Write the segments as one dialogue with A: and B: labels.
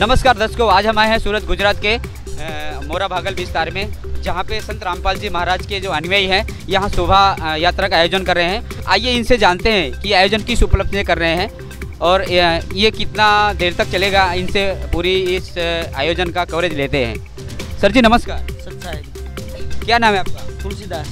A: नमस्कार दर्शकों, आज हम आए हैं सूरत गुजरात के मोरा भागल विस्तार में, जहां पे संत रामपाल जी महाराज के जो अनुयायी हैं यहाँ शोभा यात्रा का आयोजन कर रहे हैं। आइए इनसे जानते हैं कि आयोजन किस उपलक्ष्य में कर रहे हैं और ये कितना देर तक चलेगा। इनसे पूरी इस आयोजन का कवरेज लेते हैं। सर जी नमस्कार। क्या नाम है आपका?
B: तुलसीदास।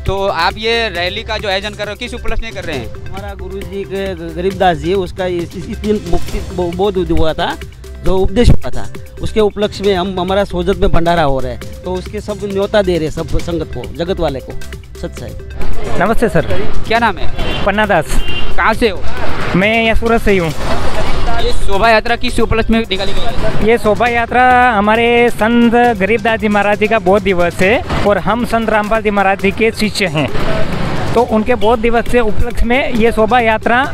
A: तो आप ये रैली का जो आयोजन कर रहे हो किस उपलक्ष्य में कर रहे हैं?
B: हमारा गुरु जी के गरीबदास जी, उसका इस दिन मुक्ति बोध हुआ था, जो उपदेश हुआ था, उसके उपलक्ष्य में हम हमारा सोजत में भंडारा हो रहा है, तो उसके सब न्योता दे रहे सब संगत को, जगत वाले को। सत साहिब।
C: नमस्ते सर।
A: क्या नाम है?
C: पन्ना दास।
A: कहाँ से हो?
C: मैं यहाँ सूरत से ही हूँ।
A: ये शोभा यात्रा किस उपलक्ष्य में निकाली गई है?
C: ये शोभा यात्रा हमारे संत गरीबदास जी महाराज जी का बोध दिवस है और हम संत रामपाल जी महाराज जी के शिष्य हैं, तो उनके बोध दिवस से उपलक्ष्य में ये शोभा यात्रा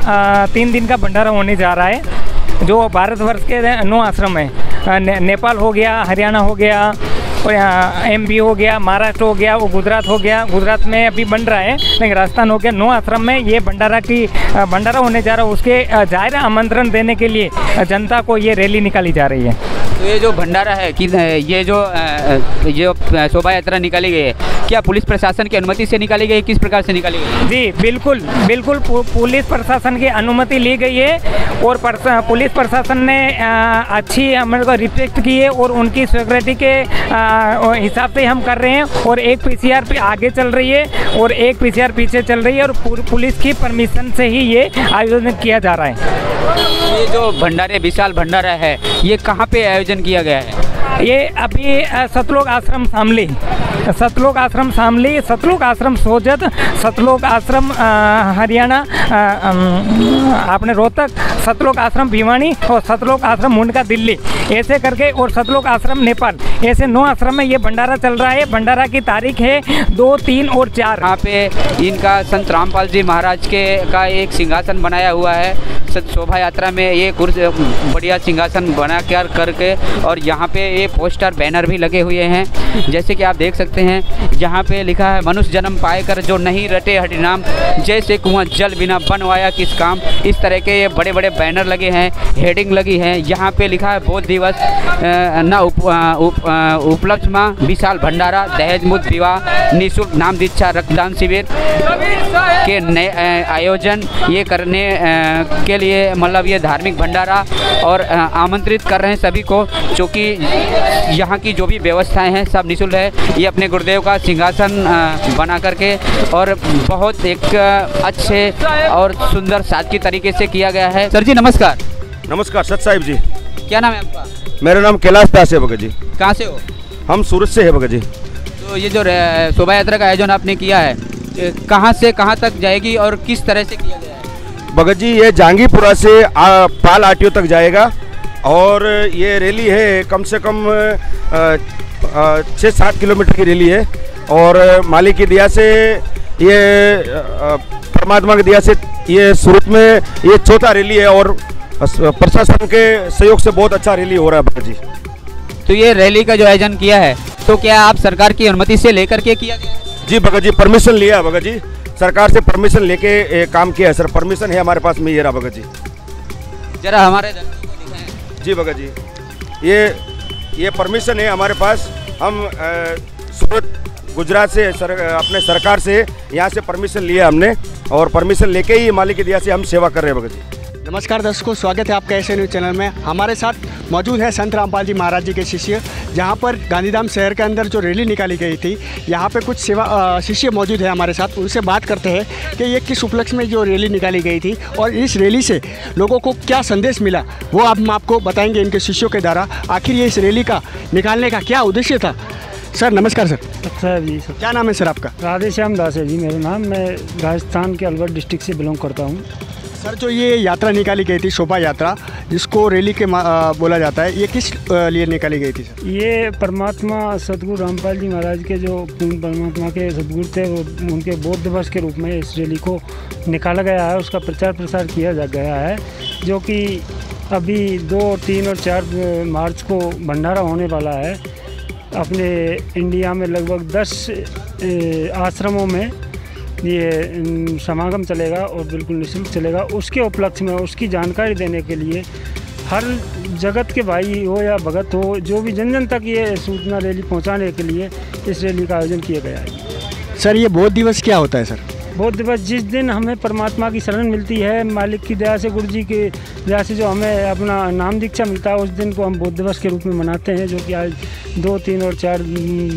C: 3 दिन का भंडारा होने जा रहा है, जो भारतवर्ष के 9 आश्रम है। नेपाल हो गया, हरियाणा हो गया, और यहाँ MP हो गया, महाराष्ट्र हो गया, वो गुजरात हो गया। गुजरात में अभी बन रहा है, लेकिन राजस्थान हो गया। 9 आश्रम में ये भंडारा होने जा रहा है। उसके जाहिर आमंत्रण देने के लिए जनता को ये रैली निकाली जा रही है।
A: तो ये जो भंडारा है कि ये जो शोभा यात्रा निकाली गई है, क्या पुलिस प्रशासन की अनुमति से निकाली गई है? किस प्रकार से निकाली गई है?
C: जी बिल्कुल पुलिस प्रशासन की अनुमति ली गई है और पुलिस प्रशासन ने अच्छी हमारे को रिस्पेक्ट की है और उनकी सिक्योरिटी के हिसाब से हम कर रहे हैं। और एक PCR पे आगे चल रही है और एक PCR पीछे चल रही है और पुलिस की परमिशन से ही ये आयोजन किया जा रहा है।
A: ये जो भंडारे विशाल भंडारा है, ये कहाँ पे आयोजन किया गया है?
C: ये अभी सतलोक आश्रम शामली, सतलोक आश्रम सोजत, सतलोक आश्रम हरियाणा, आपने रोहतक, सतलोक आश्रम भिवानी और सतलोक आश्रम मुंडका दिल्ली, ऐसे करके, और सतलोक आश्रम नेपाल, ऐसे 9 आश्रम में ये भंडारा चल रहा है। भंडारा की तारीख है 2, 3 और 4।
A: यहाँ पे इनका संत रामपाल जी महाराज का एक सिंहासन बनाया हुआ है। शोभा यात्रा में ये बढ़िया सिंहासन बना करके, और यहाँ पे ये पोस्टर बैनर भी लगे हुए हैं, जैसे कि आप देख सकते हैं। यहाँ पे लिखा है, मनुष्य जन्म पाएकर जो नहीं रटे हरिनाम, जैसे कुआं जल बिना बनवाया किस काम। इस तरह के ये बड़े बड़े बैनर लगे हैं, हेडिंग लगी है। यहाँ पे लिखा है बोध दिवस न उपलक्ष्य में विशाल भंडारा, दहेज मुक्त विवाह, निःशुल्क नाम दीक्षा, रक्तदान शिविर के नए आयोजन ये करने के लिए, मतलब ये धार्मिक भंडारा, और आमंत्रित कर रहे हैं सभी को, क्योंकि यहाँ की जो भी व्यवस्थाएं हैं सब निःशुल्क है। ये अपने गुरुदेव का सिंहासन बना करके और बहुत एक अच्छे और सुंदर सादगी तरीके से किया गया है। सर जी नमस्कार।
D: नमस्कार सत साहिब जी।
A: क्या नाम है आपका?
D: मेरा नाम कैलाश दास है भगत जी।
A: कहाँ से हो? हम
D: सूरत से है भगत जी।
A: तो ये जो शोभा यात्रा का आयोजन आपने किया है, कहाँ से कहाँ तक जाएगी और किस तरह से किया गया है?
D: भगत जी ये जहांगीरपुरा से पाल आरटीओ तक जाएगा, और ये रैली है कम से कम 6-7 किलोमीटर की रैली है। और मालिक की दया से, ये परमात्मा की दया से, ये सूरत में ये 4था रैली है, और प्रशासन के सहयोग से बहुत अच्छा रैली हो रहा है भगत जी।
A: तो ये रैली का जो आयोजन किया है, तो क्या आप सरकार की अनुमति से लेकर के किया गया है?
D: जी भगत जी, परमिशन लिया है भगत जी, सरकार से परमिशन लेके काम किया है सर। परमिशन है हमारे पास में, ये रहा भगत जी।
A: जरा हमारे दर्शकों को दिखाएं।
D: जी भगत जी, ये परमिशन है हमारे पास। हम सूरत गुजरात से अपने सरकार से यहाँ से परमिशन लिया हमने, और परमिशन लेके ही मालिक की दया से हम सेवा कर रहे हैं भगत जी।
E: नमस्कार दर्शकों, स्वागत है आपका ऐसे न्यूज़ चैनल में। हमारे साथ मौजूद है संत रामपाल जी महाराज जी के शिष्य, जहां पर गांधीधाम शहर के अंदर जो रैली निकाली गई थी, यहां पे कुछ शिष्य मौजूद है हमारे साथ। उनसे बात करते हैं कि ये किस उपलक्ष्य में जो रैली निकाली गई थी और इस रैली से लोगों को क्या संदेश मिला, वो अब हम आपको बताएंगे इनके शिष्यों के द्वारा। आखिर ये इस रैली का निकालने का क्या उद्देश्य था? सर नमस्कार। सर
C: अच्छा जी सर।
E: क्या नाम है सर आपका?
C: राधेश्याम दास है जी मेरा नाम। मैं राजस्थान के अलवर डिस्ट्रिक्ट से बिलोंग करता हूँ।
E: सर जो ये यात्रा निकाली गई थी, शोभा यात्रा जिसको रैली के बोला जाता है, ये किस लिए निकाली गई थी सर?
C: ये परमात्मा सदगुरु रामपाल जी महाराज के जो परमात्मा के सदगुरु थे, वो उनके बोध दिवस के रूप में इस रैली को निकाला गया है। उसका प्रचार प्रसार किया जा गया है, जो कि अभी 2, 3 और 4 मार्च को भंडारा होने वाला है। अपने इंडिया में लगभग 10 आश्रमों में ये समागम चलेगा और बिल्कुल निःशुल्क चलेगा। उसके उपलक्ष्य में उसकी जानकारी देने के लिए
F: हर जगत के भाई हो या भगत हो, जो भी जन जन तक ये सूचना रैली पहुंचाने के लिए इस रैली का आयोजन किया गया है।
E: सर ये बौद्ध दिवस क्या होता है सर?
F: बौद्ध दिवस जिस दिन हमें परमात्मा की शरण मिलती है, मालिक की दया से, गुरु जी की दया से जो हमें अपना नाम दीक्षा मिलता है, उस दिन को हम बौद्ध दिवस के रूप में मनाते हैं, जो कि आज 2, 3 और 4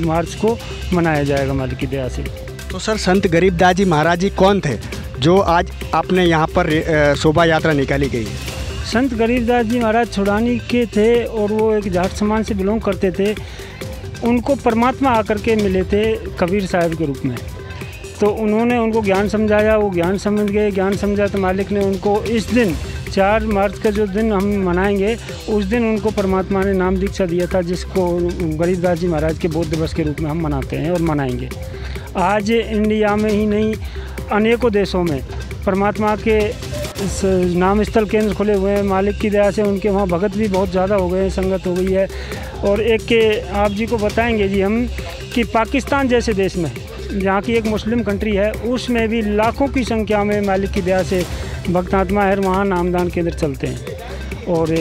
F: मार्च को मनाया जाएगा मालिक की दया से।
E: तो सर संत गरीबदास जी महाराज जी कौन थे जो आज आपने यहाँ पर शोभा यात्रा निकाली गई है?
F: संत गरीबदास जी महाराज छुड़ानी के थे और वो एक जाट समाज से बिलोंग करते थे। उनको परमात्मा आकर के मिले थे कबीर साहब के रूप में, तो उन्होंने उनको ज्ञान समझाया, वो ज्ञान समझ गए। ज्ञान समझा तो मालिक ने उनको इस दिन 4 मार्च का जो दिन हम मनाएंगे, उस दिन उनको परमात्मा ने नाम दीक्षा दिया था, जिसको गरीबदास जी महाराज के बौद्ध दिवस के रूप में हम मनाते हैं और मनाएंगे। आज इंडिया में ही नहीं, अनेकों देशों में परमात्मा के नाम स्थल केंद्र खुले हुए हैं। मालिक की दया से उनके वहाँ भगत भी बहुत ज़्यादा हो गए हैं, संगत हो गई है। और एक के आप जी को बताएंगे जी हम कि पाकिस्तान जैसे देश में, जहाँ की एक मुस्लिम कंट्री है, उसमें भी लाखों की संख्या में मालिक की दया से भक्तात्मा है, वहाँ नामदान केंद्र चलते हैं। और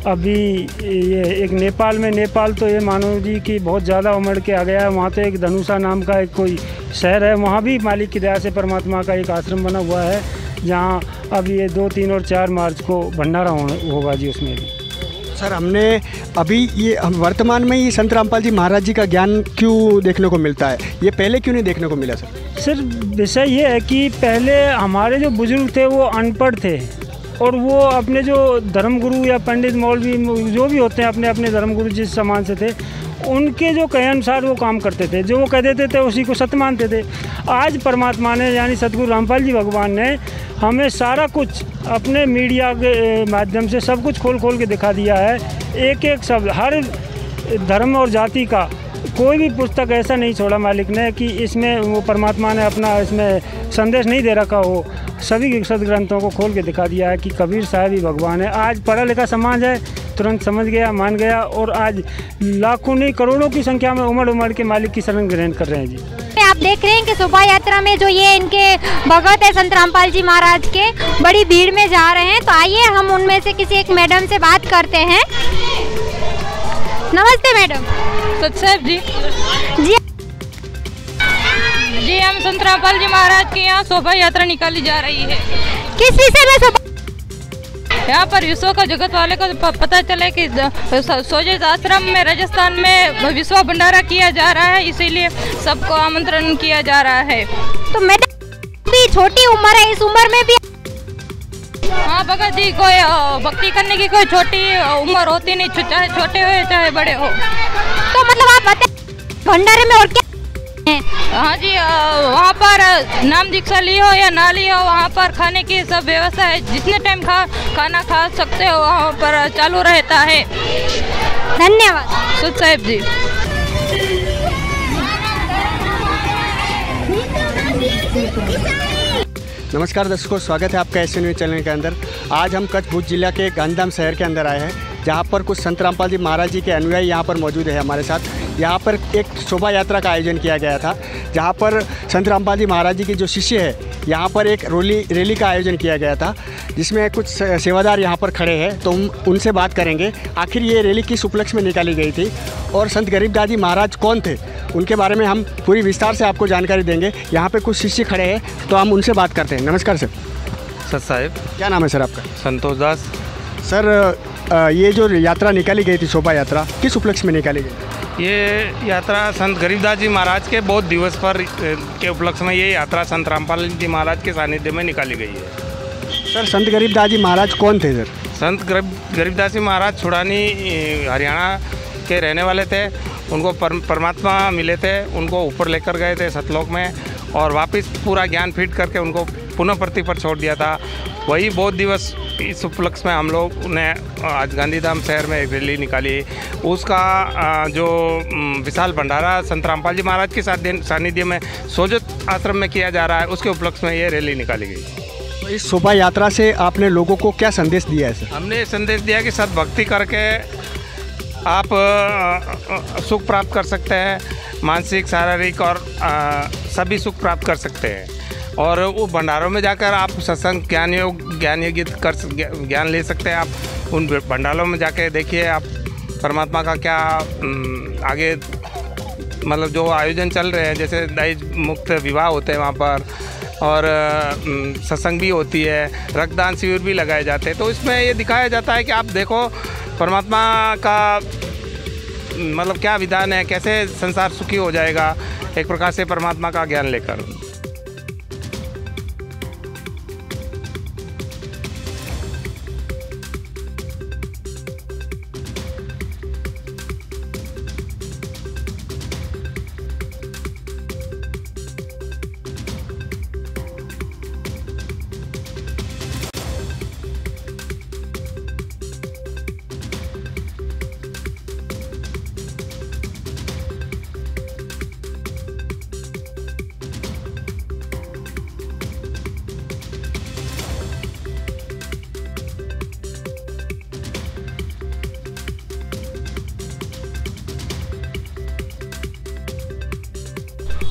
F: अभी ये एक नेपाल में, नेपाल तो ये मानो जी कि बहुत ज़्यादा उमड़ के आ गया है। वहाँ तो एक धनुषा नाम का एक कोई शहर है, वहाँ भी मालिक की दया से परमात्मा का एक आश्रम बना हुआ है, जहाँ अभी ये 2, 3 और 4 मार्च को भंडारा होगा जी उसमें भी।
E: सर हमने अभी ये वर्तमान में ये संत रामपाल जी महाराज जी का ज्ञान क्यों देखने को मिलता है, ये पहले क्यों नहीं देखने को मिला सर?
F: सर विषय ये है कि पहले हमारे जो बुजुर्ग थे वो अनपढ़ थे, और वो अपने जो धर्मगुरु या पंडित मौलवी जो भी होते हैं, अपने अपने धर्मगुरु जिस समाज से थे, उनके जो कहे अनुसार वो काम करते थे, जो वो कह देते थे उसी को सत्य मानते थे। आज परमात्मा ने यानी सतगुरु रामपाल जी भगवान ने हमें सारा कुछ अपने मीडिया के माध्यम से सब कुछ खोल खोल के दिखा दिया है। एक एक शब्द, हर धर्म और जाति का कोई भी पुस्तक ऐसा नहीं छोड़ा मालिक ने कि इसमें वो परमात्मा ने अपना इसमें संदेश नहीं दे रखा हो। सभी सदग्रंथों को खोल के दिखा दिया है कि कबीर साहब ही भगवान है। आज पढ़ा लिखा समाज है, तुरंत समझ गया, मान गया, और आज लाखों नहीं करोड़ों की संख्या में उमड़ उमड़ के मालिक की शरण ग्रहण कर रहे हैं जी।
G: आप देख रहे हैं कि शोभा यात्रा में जो ये इनके भगत है संत रामपाल जी महाराज के, बड़ी भीड़ में जा रहे हैं। तो आइए हम उनमें से किसी एक मैडम से बात करते हैं। नमस्ते मैडम।
H: सत साहब जी। जी हम संत रामपाल जी महाराज के यहाँ शोभा यात्रा निकाली जा रही है।
G: किस विषय में शोभा?
H: यहाँ पर विश्व का जगत वाले को पता चले कि सोजेज आश्रम में राजस्थान में विश्व भंडारा किया जा रहा है, इसीलिए सबको आमंत्रण किया जा रहा है।
G: तो मैडम भी छोटी उम्र है, इस उम्र में भी?
H: हाँ भगत जी, कोई भक्ति करने की कोई छोटी उम्र होती नहीं, चाहे छोटे हो चाहे बड़े हो।
G: तो मतलब आप बताए भंडारे में और क्या है?
H: हाँ जी, वहाँ पर नाम दीक्षा लियो या ना लियो, वहाँ पर खाने की सब व्यवस्था है। जितने टाइम खाना खा सकते हो वहाँ पर चालू रहता है।
G: धन्यवाद
H: सुध साहब जी।
E: नमस्कार दर्शकों, स्वागत है आपका एस न्यूज़ चैनल के अंदर। आज हम कच्छ भुज जिला के गांधीधाम शहर के अंदर आए हैं, जहां पर कुछ संत रामपाल जी महाराज जी के अनुयायी यहां पर मौजूद है हमारे साथ। यहां पर एक शोभा यात्रा का आयोजन किया गया था, जहां पर संत रामपाल जी महाराज जी के जो शिष्य है यहां पर एक रैली का आयोजन किया गया था, जिसमें कुछ सेवादार यहां पर खड़े हैं। तो हम उनसे बात करेंगे आखिर ये रैली किस उपलक्ष्य में निकाली गई थी और संत गरीबदास जी महाराज कौन थे, उनके बारे में हम पूरी विस्तार से आपको जानकारी देंगे। यहाँ पे कुछ शिष्य खड़े हैं, तो हम उनसे बात करते हैं। नमस्कार सर।
I: सर साहब।
E: क्या नाम है सर आपका?
I: संतोष दास।
E: सर ये जो यात्रा निकाली गई थी, शोभा यात्रा, किस उपलक्ष्य में निकाली गई?
I: ये यात्रा संत गरीबदास जी महाराज के बौद्ध दिवस पर के उपलक्ष्य में ये यात्रा संत रामपाल जी महाराज के सानिध्य में निकाली गई है।
E: सर संत गरीबदास जी महाराज कौन थे सर?
I: संत गरीबदास जी महाराज छुड़ानी हरियाणा के रहने वाले थे। उनको परमात्मा मिले थे, उनको ऊपर लेकर गए थे सतलोक में, और वापस पूरा ज्ञान फीड करके उनको पुनः पृथ्वी पर छोड़ दिया था। वही बौद्ध दिवस इस उपलक्ष्य में हम लोग ने आज गांधीधाम शहर में एक रैली निकाली। उसका जो विशाल भंडारा संत रामपाल जी महाराज के सानिध्य में सोजत आश्रम में किया जा रहा है, उसके उपलक्ष्य में ये रैली निकाली गई।
E: तो इस शोभा यात्रा से आपने लोगों को क्या संदेश दिया है सर?
I: हमने संदेश दिया कि सद्भक्ति करके आप सुख प्राप्त कर सकते हैं, मानसिक, शारीरिक और सभी सुख प्राप्त कर सकते हैं। और वो भंडारों में जाकर आप सत्संग ज्ञान गीत कर ज्ञान ले सकते हैं। आप उन भंडारों में जाके देखिए, आप परमात्मा का क्या आगे मतलब जो आयोजन चल रहे हैं, जैसे दहेज मुक्त विवाह होते हैं वहाँ पर, और सत्संग भी होती है, रक्तदान शिविर भी लगाए जाते हैं। तो इसमें ये दिखाया जाता है कि आप देखो परमात्मा का मतलब क्या विधान है, कैसे संसार सुखी हो जाएगा एक प्रकार से परमात्मा का ज्ञान लेकर।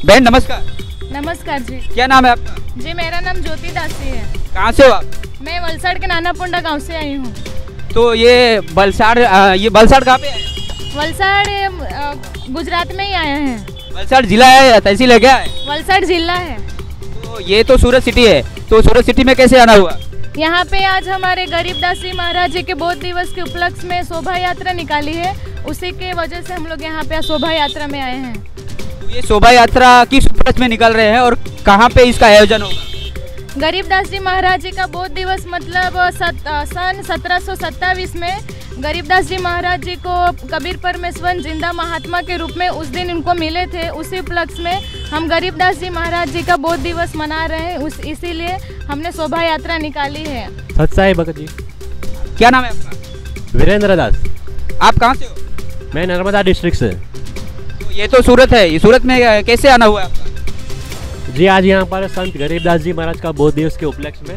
A: बहन नमस्कार।
J: नमस्कार जी।
A: क्या नाम है आपका?
J: जी मेरा नाम ज्योति दासी है।
A: कहाँ से हो आप?
J: मैं वलसाड़ के नानापुंडा गांव से आई हूँ।
A: तो ये वलसाड़ कहाँ पे है?
J: वलसाड़ गुजरात में ही आए हैं।
A: वलसाड़ जिला है या तहसील है क्या है?
J: वलसाड़ जिला है।
A: तो ये तो सूरत सिटी है, तो सूरत सिटी में कैसे आना हुआ?
J: यहाँ पे आज हमारे गरीबदास जी महाराज जी के बोध दिवस के उपलक्ष्य में शोभा यात्रा निकाली है, उसी के वजह से हम लोग यहाँ पे शोभा यात्रा में आए हैं।
A: ये शोभा यात्रा किस उपलक्ष्य में निकल रहे हैं और कहाँ पे इसका आयोजन होगा?
J: गरीबदास जी महाराज जी का बोध दिवस मतलब सन 1727 में गरीबदास जी महाराज जी को कबीर परमेश्वर जिंदा महात्मा के रूप में उस दिन इनको मिले थे। उसी उपलक्ष्य में हम गरीबदास जी महाराज जी का बोध दिवस मना रहे हैं, इसीलिए हमने शोभा यात्रा निकाली है।
K: सत्साई भगत जी।
A: क्या नाम है आपका?
K: वीरेंद्र दास।
A: आप कहाँ से हो?
K: मैं नर्मदा डिस्ट्रिक्ट से।
A: ये तो सूरत है, ये सूरत में कैसे आना हुआ आपका?
K: जी आज यहाँ पर संत गरीबदास जी महाराज का बोध दिवस के उपलक्ष्य में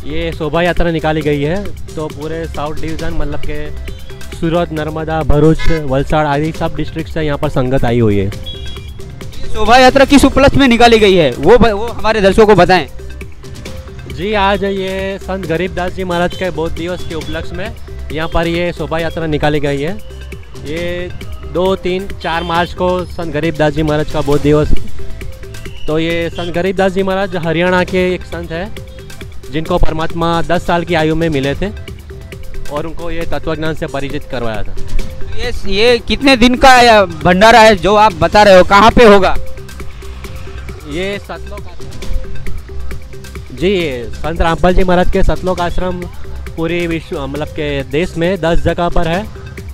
K: ये शोभा यात्रा निकाली गई है। तो पूरे साउथ डिवीज़न मतलब के सूरत, नर्मदा, भरूच, वलसाड़ आदि सब डिस्ट्रिक्ट से यहाँ पर संगत आई हुई है।
A: शोभा यात्रा किस उपलक्ष्य में निकाली गई है वो हमारे दर्शकों को बताएं।
K: जी आज ये संत गरीबदास जी महाराज के बोध दिवस के उपलक्ष्य में यहाँ पर ये शोभा यात्रा निकाली गई है। ये 2, 3, 4 मार्च को संत गरीबदास जी महाराज का बोध दिवस। तो ये संत गरीबदास जी महाराज हरियाणा के एक संत है जिनको परमात्मा 10 साल की आयु में मिले थे और उनको ये तत्वज्ञान से परिचित करवाया था।
A: ये कितने दिन का भंडारा है जो आप बता रहे हो, कहाँ पे होगा?
K: ये सतलोक जी संत रामपाल जी महाराज के सतलोक आश्रम पूरी विश्व मतलब के देश में 10 जगह पर है।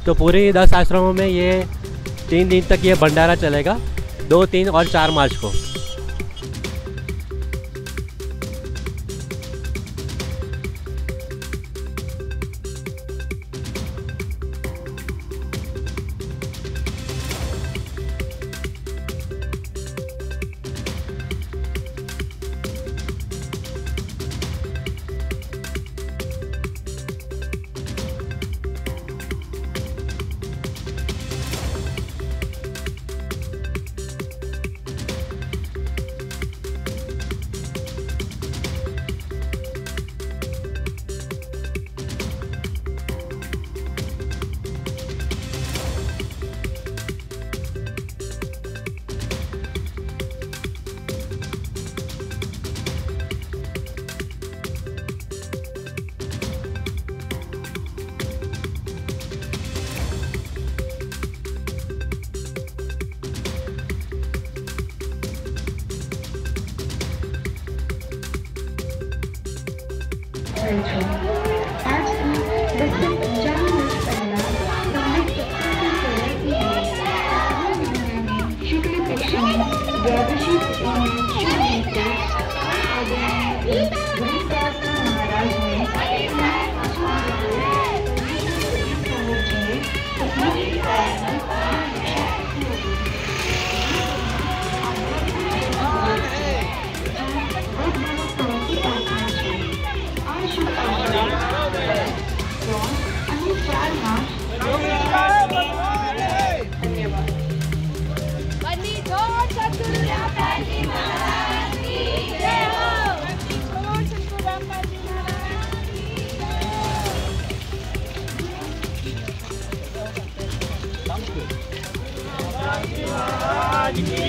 K: तो पूरे 10 आश्रमों में ये 3 दिन तक ये भंडारा चलेगा, 2, 3 और 4 मार्च को।
L: महाराज की